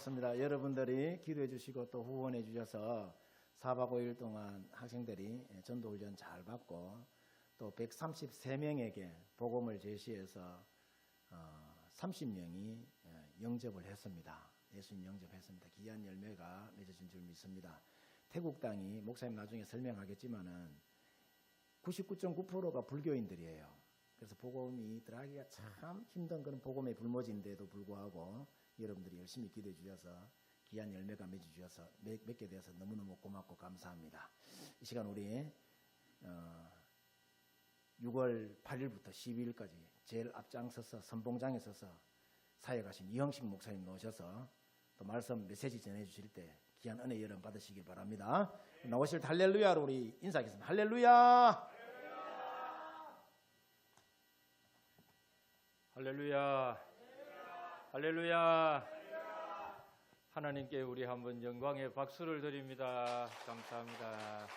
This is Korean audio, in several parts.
고맙습니다. 여러분들이 기도해 주시고 또 후원해 주셔서 4박 5일 동안 학생들이 전도훈련 잘 받고 또 133명에게 복음을 제시해서 30명이 영접을 했습니다. 예수님 영접했습니다. 귀한 열매가 맺어진 줄 믿습니다. 태국 땅이 목사님 나중에 설명하겠지만은 99.9%가 불교인들이에요. 그래서 복음이 들어가기가 참 힘든 그런 복음의 불모지인데도 불구하고 여러분들이 열심히 기도해 주셔서 귀한 열매가 맺어주셔서 맺게 되어서 너무너무 고맙고 감사합니다. 이 시간 우리 6월 8일부터 12일까지 제일 앞장서서 선봉장에 서서 사역하신 이형식 목사님 나오셔서 또 말씀 메시지 전해주실 때 귀한 은혜 여러분 받으시길 바랍니다. 나오실 때 할렐루야로 우리 인사하겠습니다. 할렐루야! 할렐루야! 할렐루야! 하나님께 우리 한번 영광의 박수를 드립니다. 감사합니다.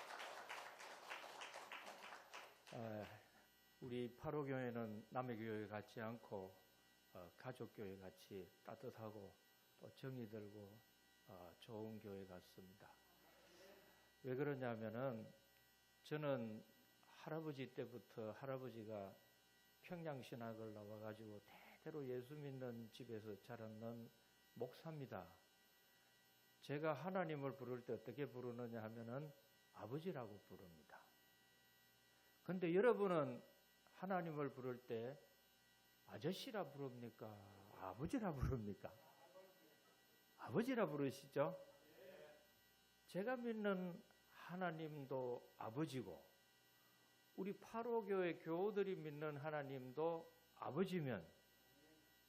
우리 8호 교회는 남의 교회 같지 않고 가족교회 같이 따뜻하고 또 정이 들고 좋은 교회 같습니다. 왜 그러냐면은 저는 할아버지 때부터 할아버지가 평양신학을 나와가지고 대대로 예수 믿는 집에서 자랐는 목사입니다. 제가 하나님을 부를 때 어떻게 부르느냐 하면은 아버지라고 부릅니다. 근데 여러분은 하나님을 부를 때 아저씨라 부릅니까? 아버지라 부릅니까? 아버지라 부르시죠? 제가 믿는 하나님도 아버지고 우리 8호 교회 교우들이 믿는 하나님도 아버지면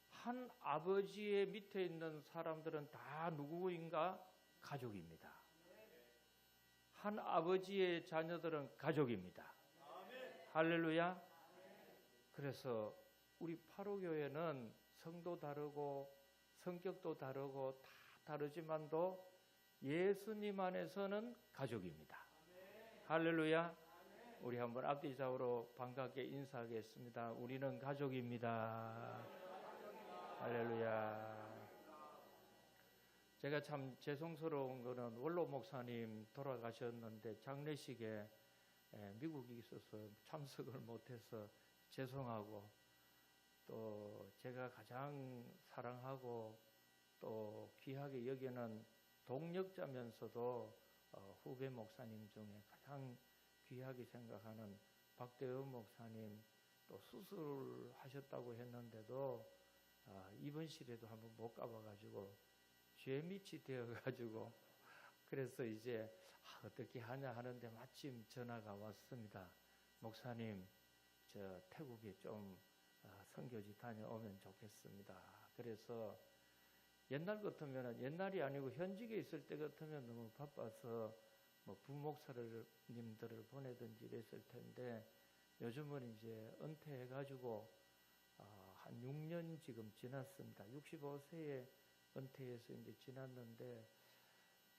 한 아버지의 밑에 있는 사람들은 다 누구인가? 가족입니다. 한 아버지의 자녀들은 가족입니다. 할렐루야. 그래서 우리 8호 교회는 성도 다르고 성격도 다르고 다 다르지만도 예수님 안에서는 가족입니다. 할렐루야. 우리 한번 앞뒤 좌우로 반갑게 인사하겠습니다. 우리는 가족입니다. 할렐루야. 제가 참 죄송스러운 거는 원로 목사님 돌아가셨는데 장례식에 미국에 있어서 참석을 못해서 죄송하고 또 제가 가장 사랑하고 또 귀하게 여기는 동력자면서도 후배 목사님 중에 가장 귀하게 생각하는 박대원 목사님 또 수술하셨다고 했는데도 입원실에도 한번 못 가봐가지고 죄밑이 되어가지고 그래서 이제 어떻게 하냐 하는데 마침 전화가 왔습니다. 목사님 저 태국에 좀 선교지 다녀오면 좋겠습니다. 그래서 옛날 같으면 옛날이 아니고 현직에 있을 때 같으면 너무 바빠서 뭐 부목사님들을 보내든지 이랬을 텐데 요즘은 이제 은퇴해가지고 한 6년 지금 지났습니다. 65세에 은퇴해서 이제 지났는데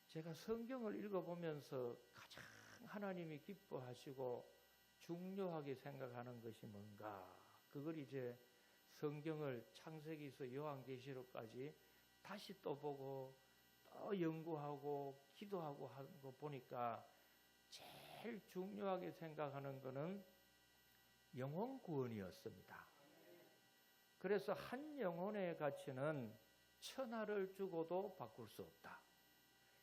제가 성경을 읽어보면서 가장 하나님이 기뻐하시고 중요하게 생각하는 것이 뭔가 그걸 이제 성경을 창세기에서 요한계시록까지 다시 또 보고 또 연구하고 기도하고 하는 거 보니까 제일 중요하게 생각하는 것은 영혼 구원이었습니다. 그래서 한 영혼의 가치는 천하를 주고도 바꿀 수 없다.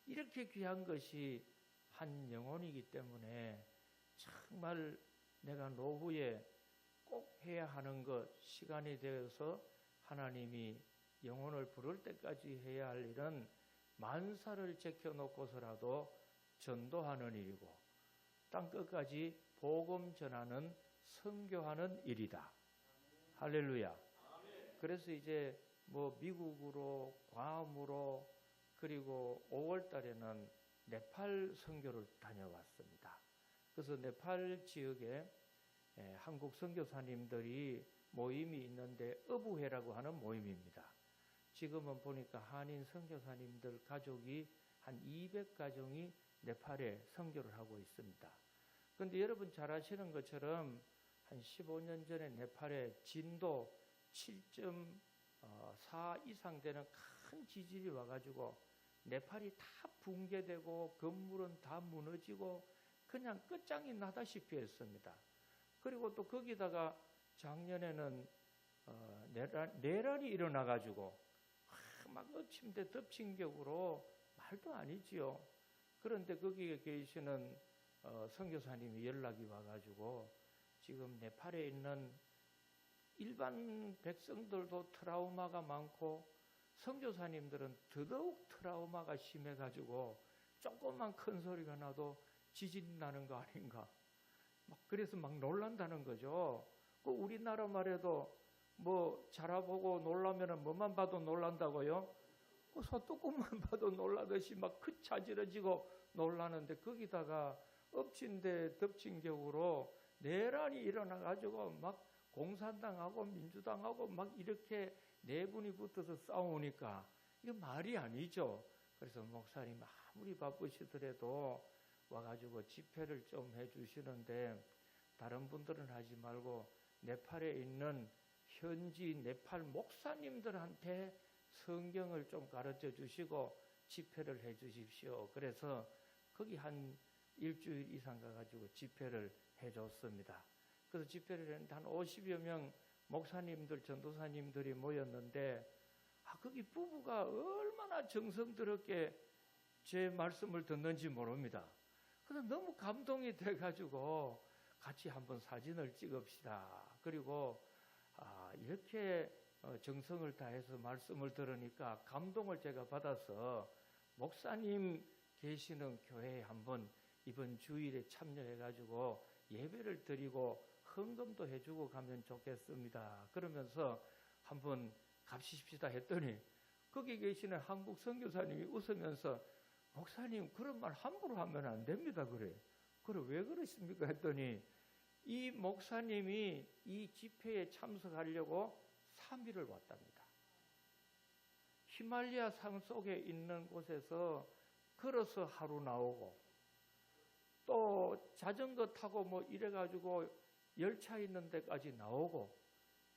이렇게 귀한 것이 한 영혼이기 때문에 정말 내가 노후에 꼭 해야 하는 것 시간이 되어서 하나님이 영혼을 부를 때까지 해야 할 일은 만사를 제켜놓고서라도 전도하는 일이고 땅끝까지 복음 전하는 선교하는 일이다. 할렐루야. 그래서 이제 뭐 미국으로 괌으로 그리고 5월 달에는 네팔 선교를 다녀왔습니다. 그래서 네팔 지역에 한국 선교사님들이 모임이 있는데 어부회라고 하는 모임입니다. 지금은 보니까 한인 선교사님들 가족이 한 200가정이 네팔에 선교를 하고 있습니다. 그런데 여러분 잘 아시는 것처럼 한 15년 전에 네팔에 진도 7.4 이상 되는 큰 큰 지진이 와가지고 네팔이 다 붕괴되고 건물은 다 무너지고 그냥 끝장이 나다시피 했습니다. 그리고 또 거기다가 작년에는 내란이 일어나가지고 막 엎침대 덮친 격으로 말도 아니지요. 그런데 거기에 계시는 선교사님이 연락이 와가지고 지금 네팔에 있는 일반 백성들도 트라우마가 많고 선교사님들은 더더욱 트라우마가 심해가지고 조금만 큰 소리가 나도 지진 나는 거 아닌가. 그래서 막 놀란다는 거죠. 우리나라 말에도 뭐 자라보고 놀라면은 뭐만 봐도 놀란다고요? 소뚜껑만 봐도 놀라듯이 막 자지러지고 놀라는데 거기다가 엎친 데 덮친 격으로 내란이 일어나가지고 막 공산당하고 민주당하고 막 이렇게 네 분이 붙어서 싸우니까 이거 말이 아니죠. 그래서 목사님 아무리 바쁘시더라도 와가지고 집회를 좀 해주시는데 다른 분들은 하지 말고 네팔에 있는 현지 네팔 목사님들한테 성경을 좀 가르쳐 주시고 집회를 해 주십시오. 그래서 거기 한 일주일 이상 가가지고 집회를 해줬습니다. 그래서 집회를 했는데 한 50여 명 목사님들, 전도사님들이 모였는데 거기 부부가 얼마나 정성스럽게 제 말씀을 듣는지 모릅니다. 그래서 너무 감동이 돼가지고 같이 한번 사진을 찍읍시다. 그리고 이렇게 정성을 다해서 말씀을 들으니까 감동을 제가 받아서 목사님 계시는 교회에 한번 이번 주일에 참여해가지고 예배를 드리고 헌금도 해주고 가면 좋겠습니다. 그러면서 한번 갑시십시다 했더니 거기 계시는 한국 선교사님이 웃으면서 목사님 그런 말 함부로 하면 안 됩니다. 그래 왜 그러십니까 했더니 이 목사님이 이 집회에 참석하려고 3일을 왔답니다. 히말리아 산 속에 있는 곳에서 걸어서 하루 나오고 또 자전거 타고 뭐 이래가지고 열차 있는 데까지 나오고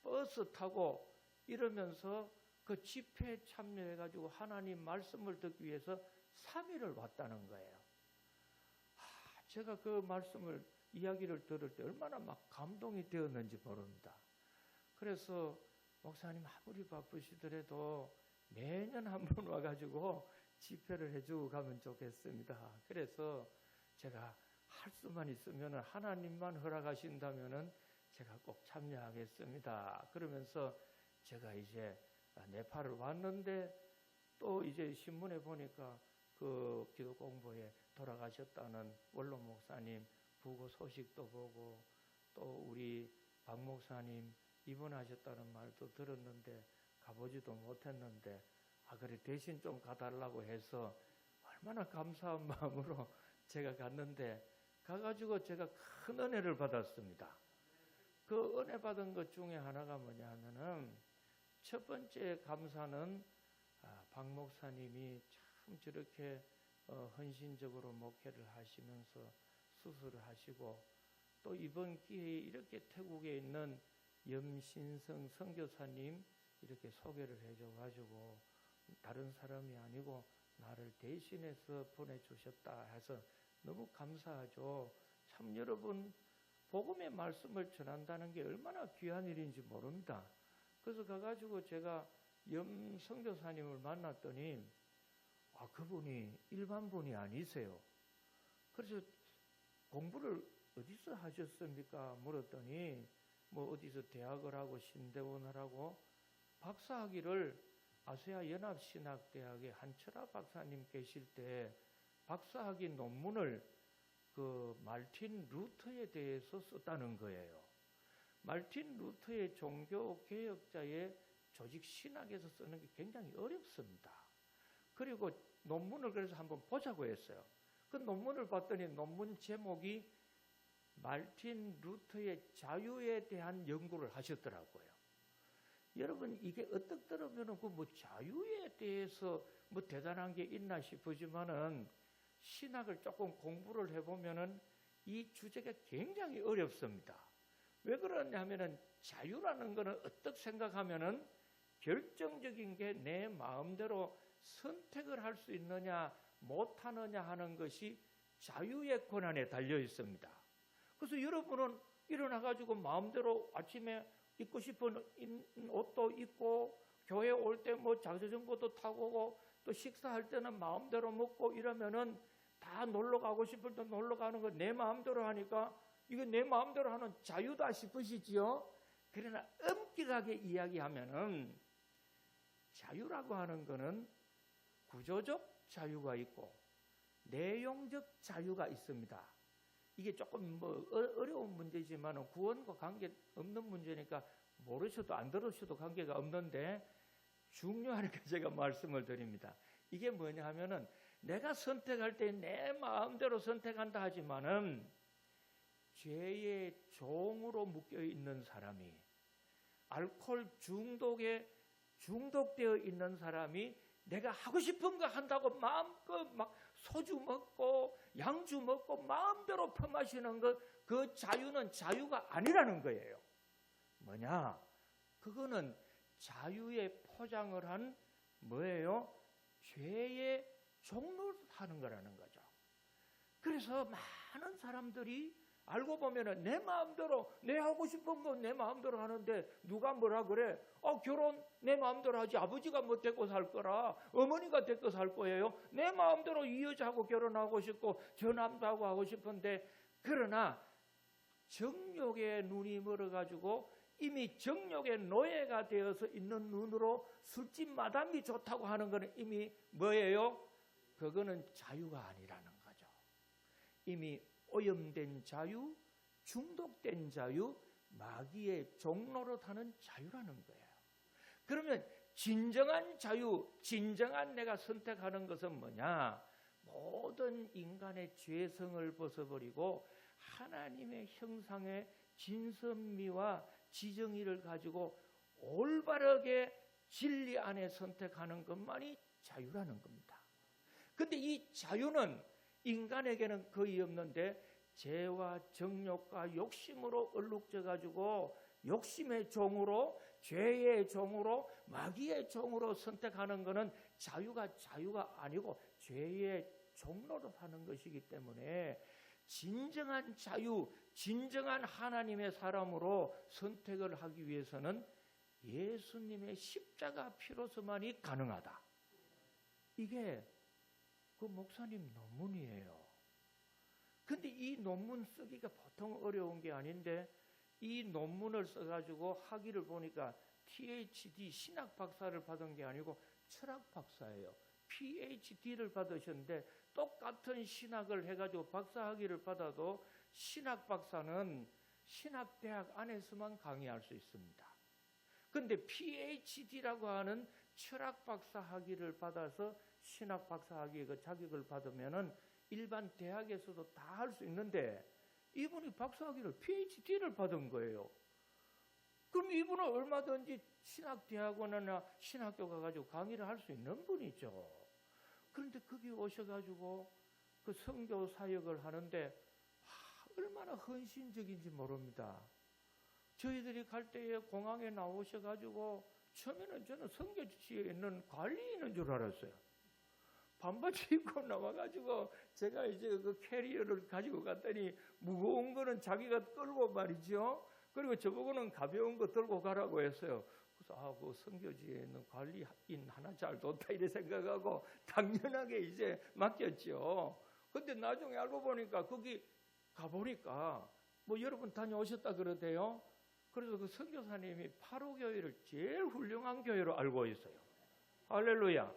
버스 타고 이러면서 그 집회에 참여해가지고 하나님 말씀을 듣기 위해서 3일을 왔다는 거예요. 제가 그 이야기를 들을 때 얼마나 막 감동이 되었는지 모릅니다. 그래서 목사님 아무리 바쁘시더라도 매년 한 번 와가지고 집회를 해주고 가면 좋겠습니다. 그래서 제가 할 수만 있으면 하나님만 허락하신다면 제가 꼭 참여하겠습니다. 그러면서 제가 이제 네팔을 왔는데 또 이제 신문에 보니까 그 기도 공부에 돌아가셨다는 원로 목사님 부고 소식도 보고 또 우리 박 목사님 입원하셨다는 말도 들었는데 가보지도 못했는데 그래 대신 좀 가달라고 해서 얼마나 감사한 마음으로 제가 갔는데 가가지고 제가 큰 은혜를 받았습니다. 그 은혜 받은 것 중에 하나가 뭐냐 하면은 첫 번째 감사는 박 목사님이 참 저렇게 헌신적으로 목회를 하시면서 수술을 하시고 또 이번 기회에 이렇게 태국에 있는 염신성 선교사님 이렇게 소개를 해줘가지고 다른 사람이 아니고 나를 대신해서 보내주셨다 해서 너무 감사하죠. 참 여러분 복음의 말씀을 전한다는 게 얼마나 귀한 일인지 모릅니다. 그래서 가가지고 제가 염 선교사님을 만났더니 그분이 일반 분이 아니세요. 그래서 공부를 어디서 하셨습니까? 물었더니 뭐 어디서 대학을 하고 신대원을 하고 박사학위를 아시아 연합신학대학의 한철아 박사님 계실 때 박사학위 논문을 그 말틴 루터에 대해서 썼다는 거예요. 말틴 루터의 종교 개혁자의 조직 신학에서 쓰는 게 굉장히 어렵습니다. 그리고 논문을 그래서 한번 보자고 했어요. 그 논문을 봤더니 논문 제목이 말틴 루터의 자유에 대한 연구를 하셨더라고요. 여러분 이게 어떻게 들으면 그 뭐 자유에 대해서 뭐 대단한 게 있나 싶으지만은 신학을 조금 공부를 해보면은 이 주제가 굉장히 어렵습니다. 왜 그러냐 하면은 자유라는 거는 어떻게 생각하면은 결정적인 게 내 마음대로 선택을 할 수 있느냐 못하느냐 하는 것이 자유의 권한에 달려 있습니다. 그래서 여러분은 일어나가지고 마음대로 아침에 입고 싶은 옷도 입고 교회 올 때 뭐 자전거도 타고 오고 또 식사할 때는 마음대로 먹고 이러면은 다 놀러 가고 싶을 때 놀러 가는 거 내 마음대로 하니까 이거 내 마음대로 하는 자유다 싶으시지요? 그러나 엄격하게 이야기하면은 자유라고 하는 거는 구조적 자유가 있고 내용적 자유가 있습니다. 이게 조금 뭐 어려운 문제지만 구원과 관계 없는 문제니까 모르셔도 안 들으셔도 관계가 없는데 중요하니까 제가 말씀을 드립니다. 이게 뭐냐 하면은 내가 선택할 때 내 마음대로 선택한다 하지만은 죄의 종으로 묶여 있는 사람이 알코올 중독에 중독되어 있는 사람이 내가 하고 싶은 거 한다고 마음껏 막 소주 먹고 양주 먹고 마음대로 퍼마시는 것, 그 자유는 자유가 아니라는 거예요. 뭐냐? 그거는 자유의 포장을 한 뭐예요? 죄의 종로를 하는 거라는 거죠. 그래서 많은 사람들이 알고 보면은 내 마음대로 내 하고 싶은 건 내 마음대로 하는데 누가 뭐라 그래? 결혼 내 마음대로 하지. 아버지가 뭐 데리고 살 거라. 어머니가 데리고 살 거예요. 내 마음대로 이 여자하고 결혼하고 싶고 저 남자하고 하고 싶은데, 그러나 정욕의 눈이 멀어가지고 이미 정욕의 노예가 되어서 있는 눈으로 술집 마담이 좋다고 하는 것은 이미 뭐예요? 그거는 자유가 아니라는 거죠. 이미 오염된 자유, 중독된 자유, 마귀의 종로로 타는 자유라는 거예요. 그러면 진정한 자유, 진정한 내가 선택하는 것은 뭐냐? 모든 인간의 죄성을 벗어버리고 하나님의 형상의 진선미와 지정의를 가지고 올바르게 진리 안에 선택하는 것만이 자유라는 겁니다. 근데 이 자유는 인간에게는 거의 없는데 죄와 정욕과 욕심으로 얼룩져 가지고 욕심의 종으로, 죄의 종으로, 마귀의 종으로 선택하는 것은 자유가 아니고 죄의 종로로 사는 것이기 때문에 진정한 자유, 진정한 하나님의 사람으로 선택을 하기 위해서는 예수님의 십자가 피로서만이 가능하다. 이게 그 목사님 논문이에요. 근데 이 논문 쓰기가 보통 어려운 게 아닌데 이 논문을 써가지고 학위를 보니까 PhD 신학 박사를 받은 게 아니고 철학 박사예요. PhD를 받으셨는데 똑같은 신학을 해가지고 박사 학위를 받아도 신학 박사는 신학대학 안에서만 강의할 수 있습니다. 근데 PhD라고 하는 철학 박사 학위를 받아서 신학 박사 학위의 그 자격을 받으면은 일반 대학에서도 다 할 수 있는데 이분이 박사 학위를 PhD를 받은 거예요. 그럼 이분은 얼마든지 신학대학원이나 신학교 가가지고 강의를 할 수 있는 분이죠. 그런데 거기 오셔가지고 그 선교 사역을 하는데 얼마나 헌신적인지 모릅니다. 저희들이 갈 때에 공항에 나오셔가지고 처음에는 저는 선교지에 있는 관리인인 줄 알았어요. 반바지 입고 나와가지고 제가 이제 그 캐리어를 가지고 갔더니 무거운 거는 자기가 끌고 말이죠. 그리고 저보고는 가벼운 거 들고 가라고 했어요. 그래서 그 선교지에 있는 관리인 하나 잘 뒀다 이래 생각하고 당연하게 이제 맡겼죠. 근데 나중에 알고 보니까 거기 가보니까 뭐 여러분 다녀오셨다 그러대요. 그래서 그 선교사님이 파로교회를 제일 훌륭한 교회로 알고 있어요. 할렐루야.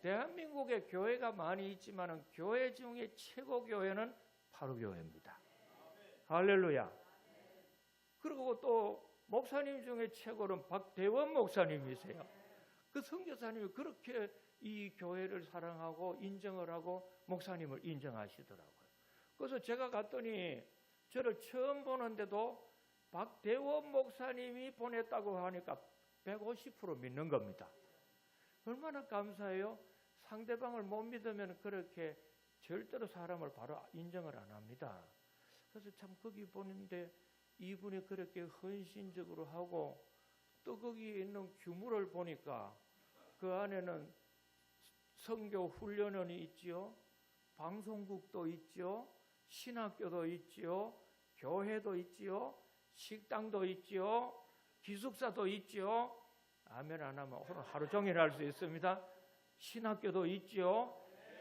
대한민국에 교회가 많이 있지만 교회 중에 최고 교회는 파로교회입니다. 할렐루야. 그리고 또 목사님 중에 최고는 박대원 목사님이세요. 그 선교사님이 그렇게 이 교회를 사랑하고 인정을 하고 목사님을 인정하시더라고요. 그래서 제가 갔더니 저를 처음 보는데도 박대원 목사님이 보냈다고 하니까 150% 믿는 겁니다. 얼마나 감사해요. 상대방을 못 믿으면 그렇게 절대로 사람을 바로 인정을 안 합니다. 그래서 참 거기 보는데 이분이 그렇게 헌신적으로 하고 또 거기에 있는 규모를 보니까 그 안에는 선교 훈련원이 있지요, 방송국도 있지요, 신학교도 있지요, 교회도 있지요, 식당도 있지요, 기숙사도 있지요. 아멘 안 하면 오늘 하루 종일 할 수 있습니다. 신학교도 있지요,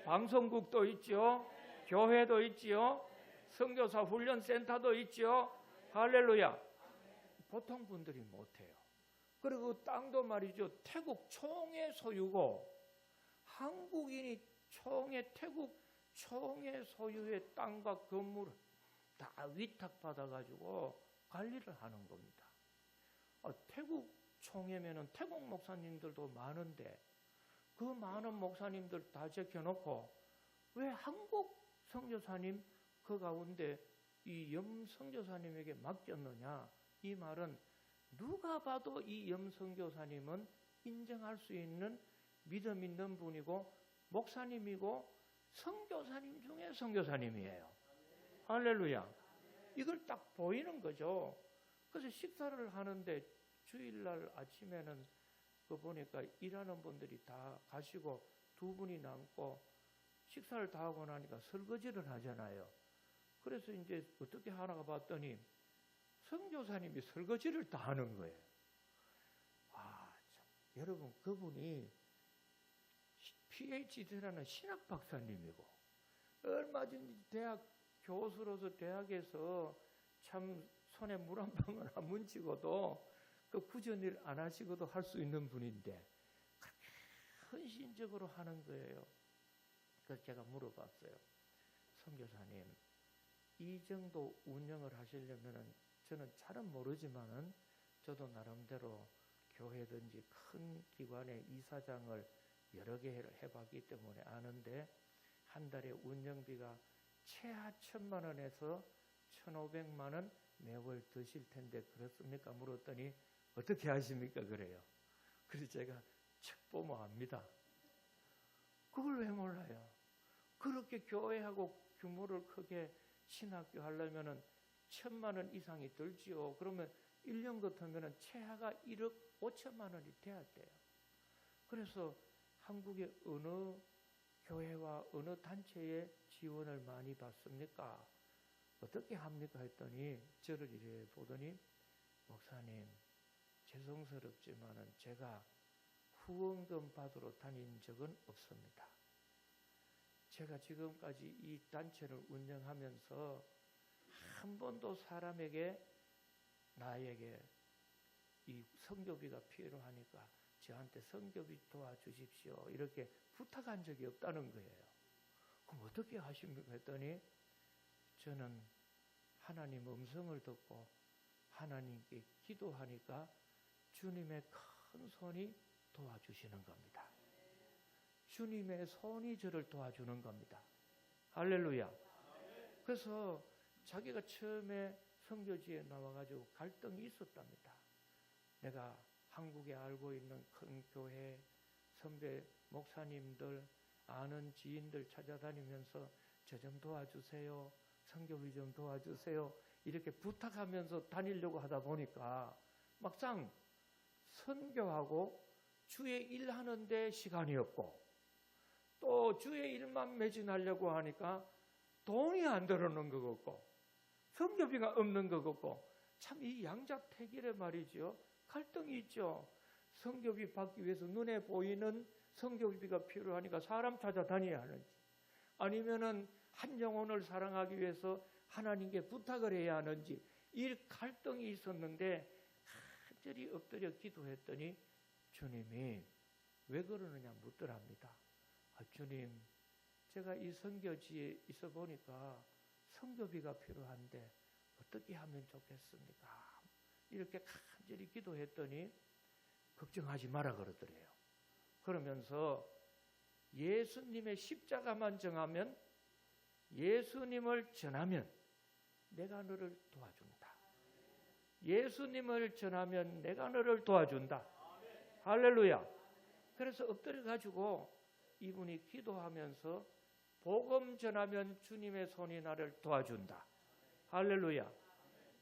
방송국도 있지요, 교회도 있지요, 선교사 훈련센터도 있지요. 할렐루야. 보통 분들이 못해요. 그리고 땅도 말이죠, 태국 총의 소유고 한국인이 태국 총의 소유의 땅과 건물을 다 위탁받아가지고 관리를 하는 겁니다. 태국 총회면은 태국 목사님들도 많은데 그 많은 목사님들 다 제껴놓고 왜 한국 선교사님 그 가운데 이 염 선교사님에게 맡겼느냐? 이 말은 누가 봐도 이 염 선교사님은 인정할 수 있는 믿음 있는 분이고 목사님이고 선교사님 중에 선교사님이에요. 할렐루야. 이걸 딱 보이는 거죠. 그래서 식사를 하는데 주일날 아침에는 그 보니까 일하는 분들이 다 가시고 두 분이 남고 식사를 다 하고 나니까 설거지를 하잖아요. 그래서 이제 어떻게 하나가 봤더니 선교사님이 설거지를 다 하는 거예요. 참, 여러분 그분이 PhD라는 신학 박사님이고 얼마 전에 대학 교수로서 대학에서 참 손에 물 한 방울 안 묻히고도 그 굳은 일 안 하시고도 할 수 있는 분인데 그렇게 헌신적으로 하는 거예요. 그래서 제가 물어봤어요. 선교사님, 이 정도 운영을 하시려면은 저는 잘은 모르지만은 저도 나름대로 교회든지 큰 기관의 이사장을 여러 개 해봤기 때문에 아는데 한 달에 운영비가 최하 1,000만 원에서 1,500만 원 매월 드실 텐데 그렇습니까? 물었더니 어떻게 하십니까? 그래요. 그래서 제가 척 보면 압니다. 그걸 왜 몰라요? 그렇게 교회하고 규모를 크게 신학교 하려면은 1,000만 원 이상이 들지요. 그러면 1년 같으면은 최하가 1억 5천만 원이 돼야 돼요. 그래서 한국의 어느 교회와 어느 단체에 지원을 많이 받습니까? 어떻게 합니까? 했더니 저를 이래 보더니 목사님 죄송스럽지만은 제가 후원금 받으러 다닌 적은 없습니다. 제가 지금까지 이 단체를 운영하면서 한 번도 사람에게 나에게 이 선교비가 필요하니까 저한테 선교비 도와주십시오 이렇게 부탁한 적이 없다는 거예요. 그럼 어떻게 하십니까? 했더니 저는 하나님 음성을 듣고 하나님께 기도하니까 주님의 큰 손이 도와주시는 겁니다. 주님의 손이 저를 도와주는 겁니다. 할렐루야. 그래서 자기가 처음에 선교지에 나와가지고 갈등이 있었답니다. 내가 한국에 알고 있는 큰 교회 선배 목사님들 아는 지인들 찾아다니면서 저 좀 도와주세요. 선교비 좀 도와주세요. 이렇게 부탁하면서 다니려고 하다 보니까 막상 선교하고 주의 일 하는데 시간이 없고 또 주의 일만 매진하려고 하니까 돈이 안 들어오는 것 같고 선교비가 없는 것 같고 참 이 양자택일에 말이죠. 갈등이 있죠. 선교비 받기 위해서 눈에 보이는 선교비가 필요하니까 사람 찾아다녀야 하는지 아니면은 한 영혼을 사랑하기 위해서 하나님께 부탁을 해야 하는지 이 갈등이 있었는데 간절히 엎드려 기도했더니 주님이 왜 그러느냐 묻더랍니다. 주님, 제가 이 선교지에 있어 보니까 선교비가 필요한데 어떻게 하면 좋겠습니까? 이렇게 간절히 기도했더니 걱정하지 마라 그러더래요. 그러면서 예수님의 십자가만 정하면 예수님을 전하면 내가 너를 도와준다. 예수님을 전하면 내가 너를 도와준다. 할렐루야. 그래서 엎드려 가지고 이분이 기도하면서 복음 전하면 주님의 손이 나를 도와준다. 할렐루야.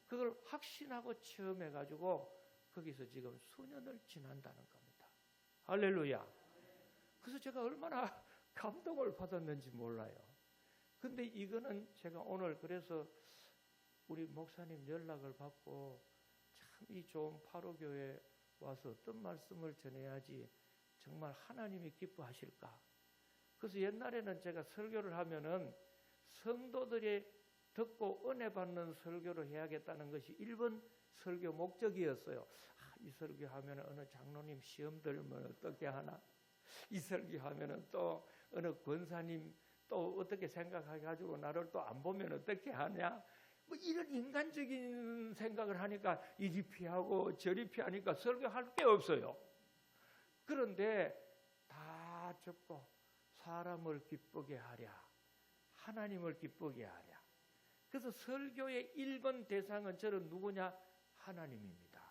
그걸 확신하고 체험해 가지고 거기서 지금 수년을 지난다는 겁니다. 할렐루야. 그래서 제가 얼마나 감동을 받았는지 몰라요. 근데 이거는 제가 오늘 그래서 우리 목사님 연락을 받고 참 이 좋은 파로교회 와서 어떤 말씀을 전해야지 정말 하나님이 기뻐하실까. 그래서 옛날에는 제가 설교를 하면은 성도들이 듣고 은혜 받는 설교를 해야겠다는 것이 1번 설교 목적이었어요. 이 설교하면 어느 장로님 시험 들면 어떻게 하나? 이 설교하면 또 어느 권사님 또 어떻게 생각해가지고 나를 또 안 보면 어떻게 하냐? 뭐 이런 인간적인 생각을 하니까 이리 피하고 저리 피하니까 설교할 게 없어요. 그런데 다 접고 사람을 기쁘게 하랴, 하나님을 기쁘게 하랴. 그래서 설교의 1번 대상은 저는 누구냐? 하나님입니다.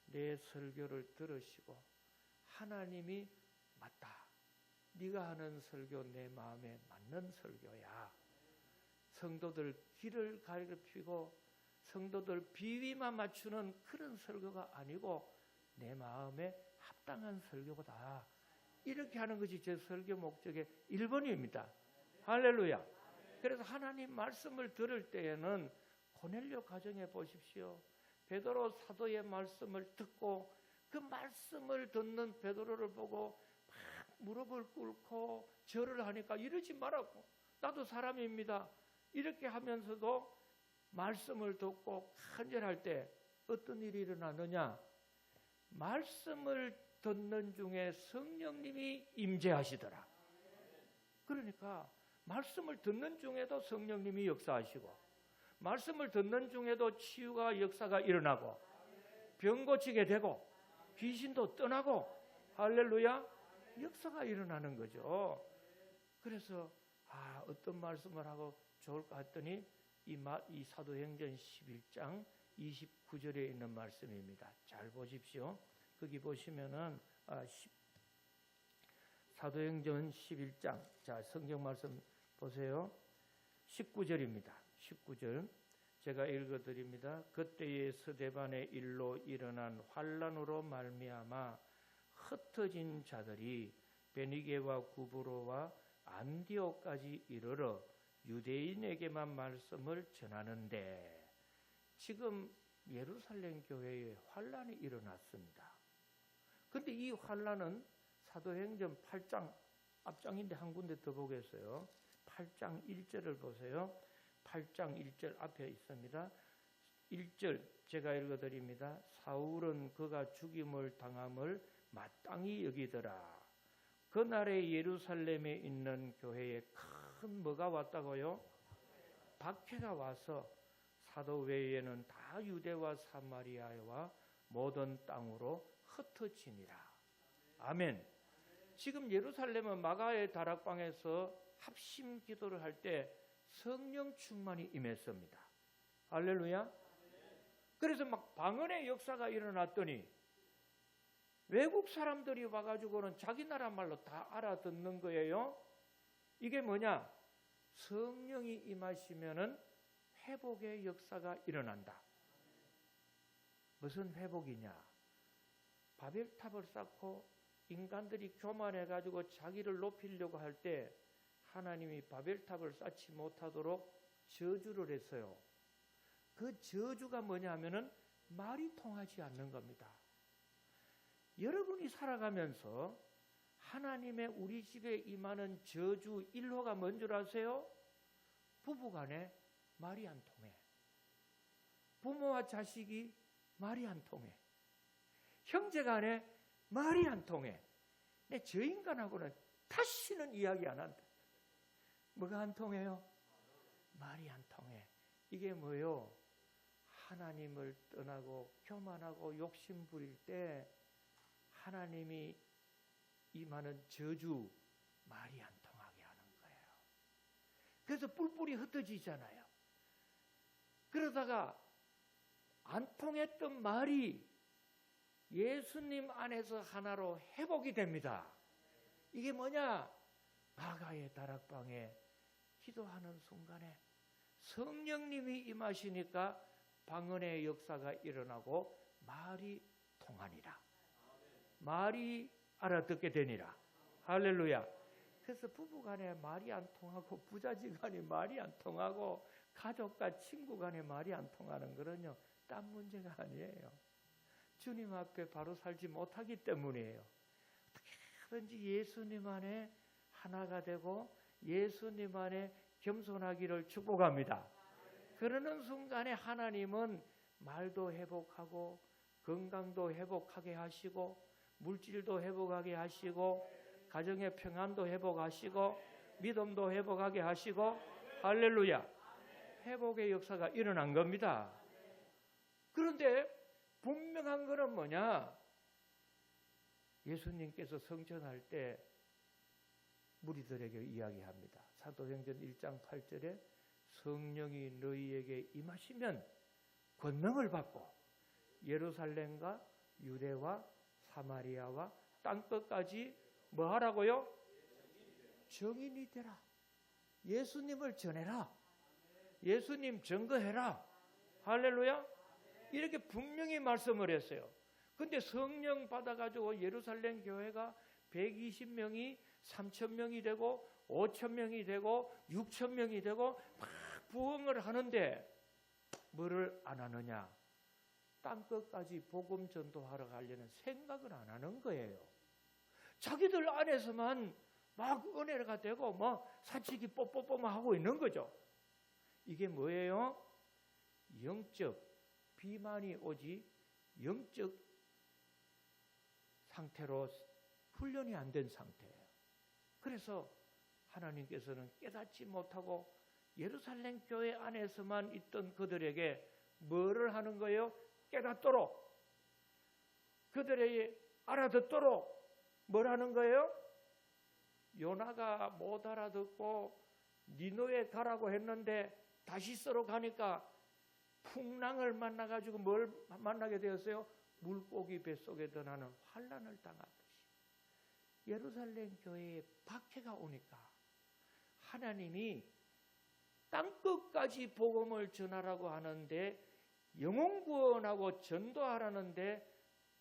내 설교를 들으시고 하나님이 맞다. 네가 하는 설교 내 마음에 맞는 설교야. 성도들 길을 가리키고 성도들 비위만 맞추는 그런 설교가 아니고 내 마음에 합당한 설교다. 이렇게 하는 것이 제 설교 목적의 1번입니다. 할렐루야. 그래서 하나님 말씀을 들을 때에는 고넬료 가정에 보십시오. 베드로 사도의 말씀을 듣고 그 말씀을 듣는 베드로를 보고 막 무릎을 꿇고 절을 하니까 이러지 말라고. 나도 사람입니다. 이렇게 하면서도 말씀을 듣고 간절할 때 어떤 일이 일어나느냐? 말씀을 듣는 중에 성령님이 임재하시더라. 그러니까 말씀을 듣는 중에도 성령님이 역사하시고 말씀을 듣는 중에도 치유가 역사가 일어나고 병 고치게 되고 귀신도 떠나고 할렐루야 역사가 일어나는 거죠. 그래서 어떤 말씀을 하고 좋을까 했더니 이 사도행전 11장 29절에 있는 말씀입니다. 잘 보십시오. 거기 보시면은 사도행전 11장 자 성경 말씀 보세요. 19절입니다. 19절 제가 읽어드립니다. 그때의 스데반의 일로 일어난 환란으로 말미암아 흩어진 자들이 베니게와 구브로와 안디옥까지 이르러 유대인에게만 말씀을 전하는데 지금 예루살렘 교회에 환란이 일어났습니다. 그런데 이 환란은 사도행전 8장 앞장인데 한 군데 더 보겠어요. 8장 1절을 보세요. 8장 1절 앞에 있습니다. 1절 제가 읽어드립니다. 사울은 그가 죽임을 당함을 마땅히 여기더라. 그날에 예루살렘에 있는 교회에 큰 뭐가 왔다고요? 박해가 와서 사도 외에는 다 유대와 사마리아와 모든 땅으로 흩어지니라. 아멘. 지금 예루살렘은 마가의 다락방에서 합심 기도를 할 때 성령 충만이 임했습니다. 할렐루야. 그래서 막 방언의 역사가 일어났더니 외국 사람들이 와가지고는 자기 나라 말로 다 알아듣는 거예요. 이게 뭐냐? 성령이 임하시면은 회복의 역사가 일어난다. 무슨 회복이냐? 바벨탑을 쌓고 인간들이 교만해가지고 자기를 높이려고 할 때 하나님이 바벨탑을 쌓지 못하도록 저주를 했어요. 그 저주가 뭐냐면은 말이 통하지 않는 겁니다. 여러분이 살아가면서 하나님의 우리 집에 임하는 저주 1호가 뭔 줄 아세요? 부부간에 말이 안 통해. 부모와 자식이 말이 안 통해. 형제간에 말이 안 통해. 근데 저 인간하고는 다시는 이야기 안 한다. 뭐가 안 통해요? 말이 안 통해. 이게 뭐요? 하나님을 떠나고 교만하고 욕심 부릴 때 하나님이 임하는 저주 말이 안 통하게 하는 거예요. 그래서 뿔뿔이 흩어지잖아요. 그러다가 안 통했던 말이 예수님 안에서 하나로 회복이 됩니다. 이게 뭐냐? 마가의 다락방에 기도하는 순간에 성령님이 임하시니까 방언의 역사가 일어나고 말이 통하니라. 말이 알아듣게 되니라. 할렐루야. 그래서 부부간에 말이 안 통하고 부자지간에 말이 안 통하고 가족과 친구 간에 말이 안 통하는 거는요, 딴 문제가 아니에요. 주님 앞에 바로 살지 못하기 때문이에요. 어떻게든지 예수님 안에 하나가 되고 예수님 안에 겸손하기를 축복합니다. 그러는 순간에 하나님은 말도 회복하고 건강도 회복하게 하시고 물질도 회복하게 하시고 가정의 평안도 회복하시고 믿음도 회복하게 하시고 할렐루야. 회복의 역사가 일어난 겁니다. 그런데 분명한 것은 뭐냐? 예수님께서 성천할 때 무리들에게 이야기합니다. 사도행전 1장 8절에 성령이 너희에게 임하시면 권능을 받고 예루살렘과 유대와 사마리아와 땅끝까지 뭐 하라고요? 증인이 되라. 예수님을 전해라. 예수님 증거해라. 할렐루야. 이렇게 분명히 말씀을 했어요. 근데 성령 받아가지고 예루살렘 교회가 120명이 3,000명이 되고 5,000명이 되고 6,000명이 되고 막 부흥을 하는데 뭐를 안 하느냐? 땅끝까지 복음 전도하러 가려는 생각을 안 하는 거예요. 자기들 안에서만 막 은혜가 되고 뭐 사치기 뽀뽀뽀만 하고 있는 거죠. 이게 뭐예요? 영적 비만이 오지 영적 상태로 훈련이 안 된 상태예요. 그래서 하나님께서는 깨닫지 못하고 예루살렘 교회 안에서만 있던 그들에게 뭐를 하는 거예요? 깨닫도록, 그들에게 알아듣도록 뭘 하는 거예요? 요나가 못 알아듣고 니느웨 가라고 했는데 다시스로 가니까 풍랑을 만나가지고 뭘 만나게 되었어요? 물고기 뱃속에 드나는 환란을 당하듯이 예루살렘 교회에 박해가 오니까 하나님이 땅끝까지 복음을 전하라고 하는데 영혼 구원하고 전도하라는데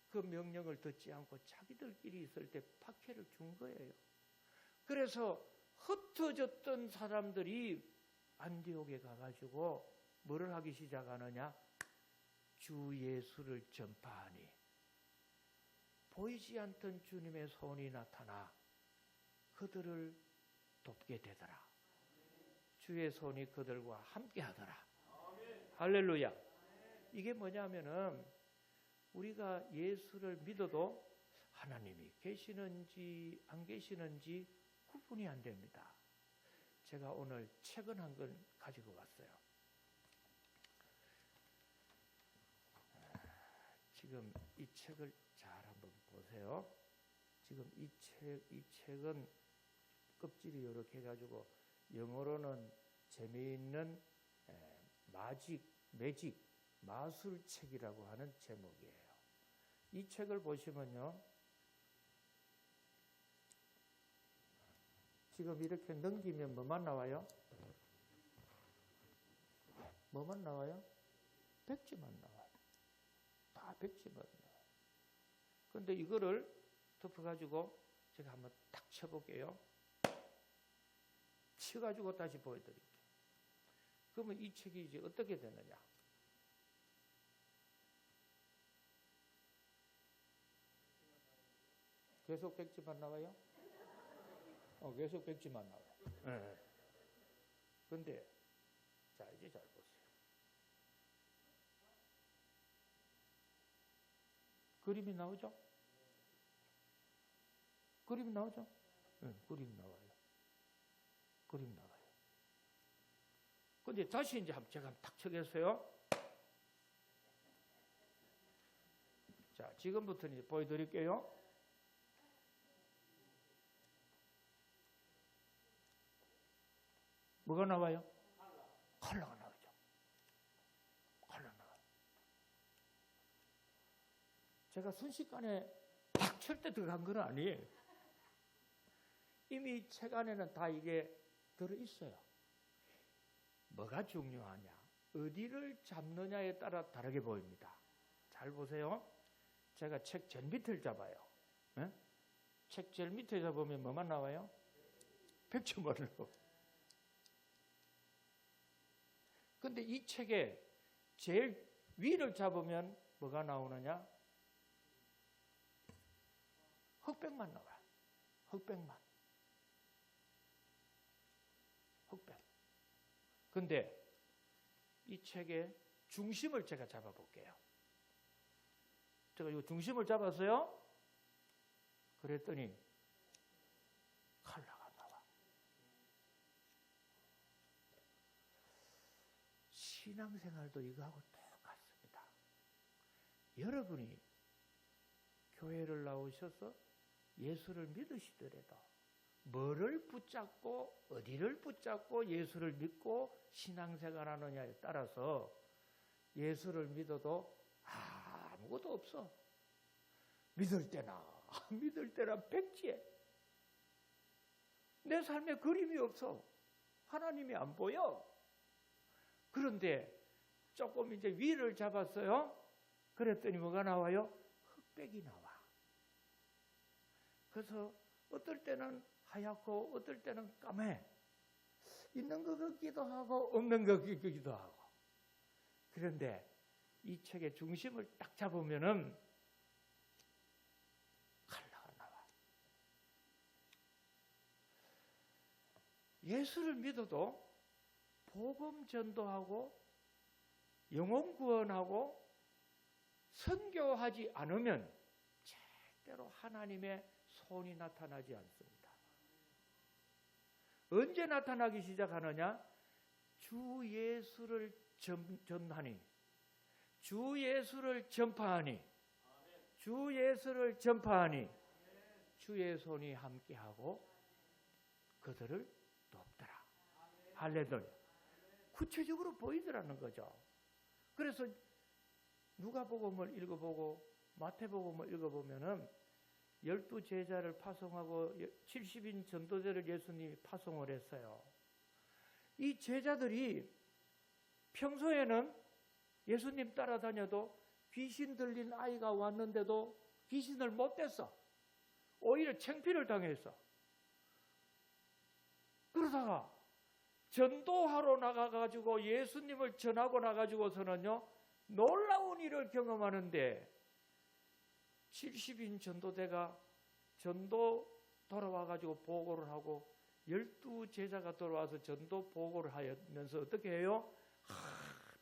그 명령을 듣지 않고 자기들끼리 있을 때 박해를 준 거예요. 그래서 흩어졌던 사람들이 안디옥에 가가지고 뭐를 하기 시작하느냐? 주 예수를 전파하니 보이지 않던 주님의 손이 나타나 그들을 돕게 되더라. 주의 손이 그들과 함께 하더라. 할렐루야. 이게 뭐냐면은 우리가 예수를 믿어도 하나님이 계시는지 안 계시는지 구분이 안 됩니다. 제가 오늘 책은 한 권 가지고 왔어요. 지금 이 책을 잘 한번 보세요. 지금 이 책은 껍질이 이렇게 해가지고 영어로는 재미있는 매직 마술책이라고 하는 제목이에요. 이 책을 보시면요, 지금 이렇게 넘기면 뭐만 나와요? 뭐만 나와요? 백지만 나와요. 다 백지만 나와요. 그런데 이거를 덮어가지고 제가 한번 탁 쳐볼게요. 쳐가지고 다시 보여드릴게요. 그러면 이 책이 이제 어떻게 되느냐? 계속 백지만 나와요? 계속 백지만 나와요. 네. 근데, 자, 이제 잘 보세요. 그림이 나오죠? 그림이 나오죠? 네, 그림 나와요. 그림 나와요. 근데 다시 이제 제가 한번 탁 쳐겠어요. 자, 지금부터는 이제 보여드릴게요. 뭐가 나와요? 컬러가 나오죠. 컬러 나와요. 제가 순식간에 탁 칠 때 들어간 건 아니에요. 이미 책 안에는 다 이게 들어있어요. 뭐가 중요하냐? 어디를 잡느냐에 따라 다르게 보입니다. 잘 보세요. 제가 책 제일 밑을 잡아요. 예? 책 제일 밑에 잡으면 뭐만 나와요? 백주머리로. 근데 이 책에 제일 위를 잡으면 뭐가 나오느냐? 흑백만 나와요. 흑백만. 흑백. 근데 이 책의 중심을 제가 잡아볼게요. 제가 이 중심을 잡았어요. 그랬더니 컬러가 나와. 신앙생활도 이거하고 똑같습니다. 여러분이 교회를 나오셔서 예수를 믿으시더라도 뭐를 붙잡고 어디를 붙잡고 예수를 믿고 신앙생활하느냐에 따라서 예수를 믿어도 아무것도 없어. 믿을 때나 안 믿을 때나 백지에. 내 삶에 그림이 없어. 하나님이 안 보여. 그런데 조금 이제 위를 잡았어요. 그랬더니 뭐가 나와요? 흑백이 나와. 그래서 어떨 때는 하얗고 어떨 때는 까매. 있는 것 같기도 하고 없는 것 같기도 하고. 그런데 이 책의 중심을 딱 잡으면은 컬러가 나와. 예수를 믿어도 복음 전도하고 영혼 구원하고 선교하지 않으면 절대로 하나님의 손이 나타나지 않습니다. 언제 나타나기 시작하느냐? 주 예수를 전하니, 주 예수를 전파하니, 주 예수를 전파하니 주의 손이 함께하고 그들을 돕더라. 할렐루야. 구체적으로 보이더라는 거죠. 그래서 누가복음을 읽어보고 마태복음을 읽어보면은 12제자를 파송하고 70인 전도자를 예수님이 파송을 했어요. 이 제자들이 평소에는 예수님 따라다녀도 귀신 들린 아이가 왔는데도 귀신을 못 뗐어. 오히려 창피를 당했어. 그러다가 전도하러 나가가지고 예수님을 전하고 나가지고서는요, 놀라운 일을 경험하는데 70인 전도대가 전도 돌아와가지고 보고를 하고 12제자가 돌아와서 전도 보고를 하면서 어떻게 해요?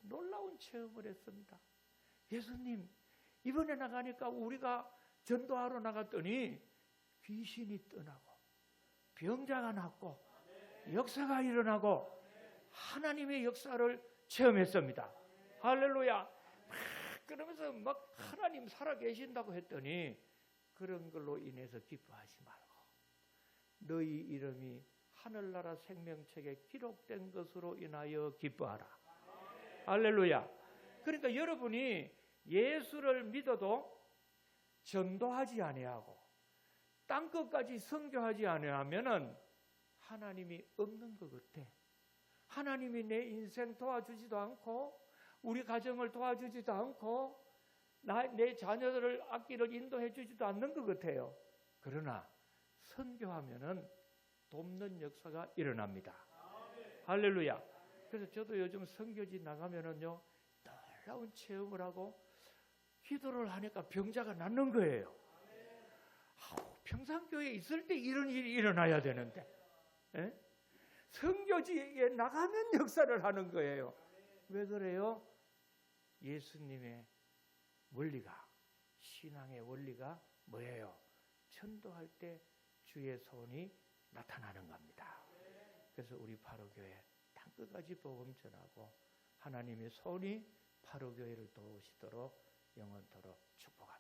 놀라운 체험을 했습니다. 예수님, 이번에 나가니까 우리가 전도하러 나갔더니 귀신이 떠나고 병자가 낫고 역사가 일어나고 하나님의 역사를 체험했습니다. 할렐루야. 그러면서 막 하나님 살아계신다고 했더니 그런 걸로 인해서 기뻐하지 말고 너희 이름이 하늘나라 생명책에 기록된 것으로 인하여 기뻐하라. 할렐루야. 그러니까 여러분이 예수를 믿어도 전도하지 아니하고 땅끝까지 선교하지 아니하면은 하나님이 없는 것 같아. 하나님이 내 인생 도와주지도 않고 우리 가정을 도와주지도 않고 내 자녀들을 앞길을 인도해 주지도 않는 것 같아요. 그러나 선교하면은 돕는 역사가 일어납니다. 할렐루야. 그래서 저도 요즘 선교지 나가면은요, 놀라운 체험을 하고 기도를 하니까 병자가 낫는 거예요. 평산교회에 있을 때 이런 일이 일어나야 되는데, 예? 선교지에 나가면 역사를 하는 거예요. 왜 그래요? 예수님의 원리가, 신앙의 원리가 뭐예요? 전도할 때 주의 손이 나타나는 겁니다. 그래서 우리 파로교회 땅끝까지 복음 전하고 하나님의 손이 파로교회를 도우시도록 영원토록 축복합니다.